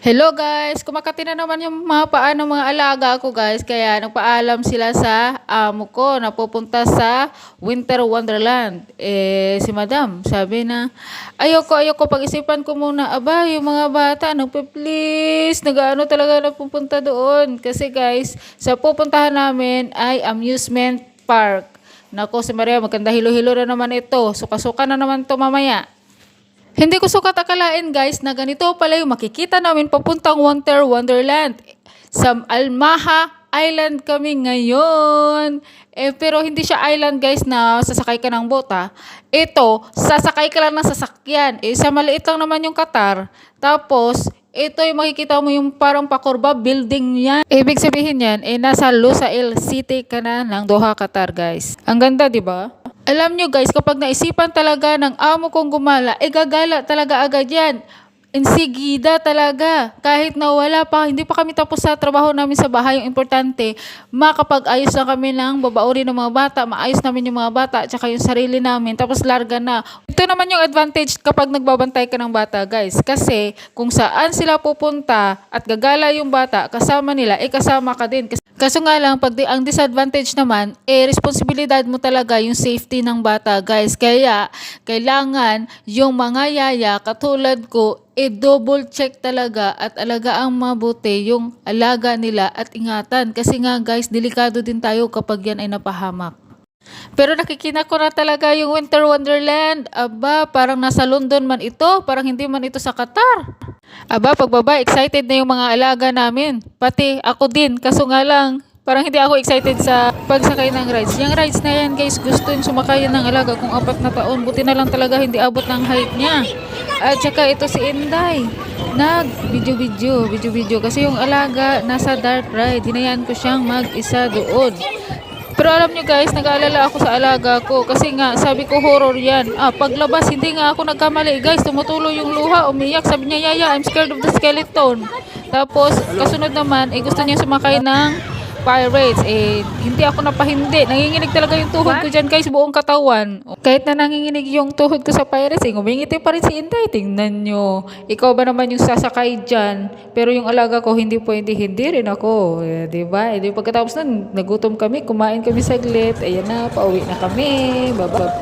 Hello guys! Kumakati na naman yung mga paano mga alaga ko guys. Kaya nagpaalam sila sa amo ko na pupunta sa Winter Wonderland. Si madam sabi na, ayoko pag-isipan ko muna. Aba, yung mga bata, please, nag-ano talaga pupunta doon. Kasi guys, sa pupuntahan namin ay amusement park. Nako si Maria, maganda hilo-hilo na naman ito. Suka-suka na naman to mamaya. Hindi ko sukat akalain guys na ganito pala yung makikita namin papuntang Winter Wonderland. Sa Almaha Island kami ngayon. Pero hindi siya island guys na sasakay ka ng bota. Ito, sasakay ka lang ng sasakyan. Sa maliit lang naman yung Qatar. Tapos, ito yung makikita mo yung parang pakurba building yan. Ibig sabihin yan, nasa Lusail City ka na ng Doha, Qatar guys. Ang ganda, di ba? Alam nyo guys, kapag naisipan talaga ng amo kong gumala, gagala talaga agad yan. Insigida talaga. Kahit na wala pa, hindi pa kami tapos sa trabaho namin sa bahay, yung importante, makapag-ayos na kami ng babauri ng mga bata, maayos namin yung mga bata, at saka yung sarili namin, tapos larga na. Ito naman yung advantage kapag nagbabantay ka ng bata guys. Kasi kung saan sila pupunta at gagala yung bata, kasama nila, kasama ka din. Kaso nga lang, ang disadvantage naman, responsibilidad mo talaga yung safety ng bata guys. Kaya, kailangan yung mga yaya, katulad ko, double check talaga at alagaang mabuti yung alaga nila at ingatan. Kasi nga guys, delikado din tayo kapag yan ay napahamak. Pero nakikita ko na talaga yung Winter Wonderland. Aba, parang nasa London man ito, parang hindi man ito sa Qatar. Aba, pagbaba, excited na yung mga alaga namin. Pati ako din, kaso nga lang, parang hindi ako excited sa pagsakay ng rides. Yung rides na yan guys, gusto yung sumakay ng alaga kung 4 na taon. Buti na lang talaga hindi abot ng height niya. At saka ito si Inday, nag-video kasi yung alaga nasa dark ride. Hinayaan ko siyang mag-isa doon. Pero alam nyo guys, nag-aalala ako sa alaga ko kasi nga sabi ko horror yan. Paglabas hindi nga ako nagkamali guys, tumutulo yung luha, umiyak. Sabi niya, Yaya, I'm scared of the skeleton. Tapos kasunod naman, gusto niya sumakay ng Pirates. Hindi ako napahindi. Nanginginig talaga yung tuhod ko dyan guys, buong katawan. Kahit na nanginginig yung tuhod ko sa Pirates, ngumingiti pa rin si Inday. Tingnan nyo. Ikaw ba naman yung sasakay dyan? Pero yung alaga ko, hindi pwede, hindi rin ako. Diba? Pagkatapos nun, nagutom kami, kumain kami saglit. Ayan na, pauwi na kami. Bye-bye.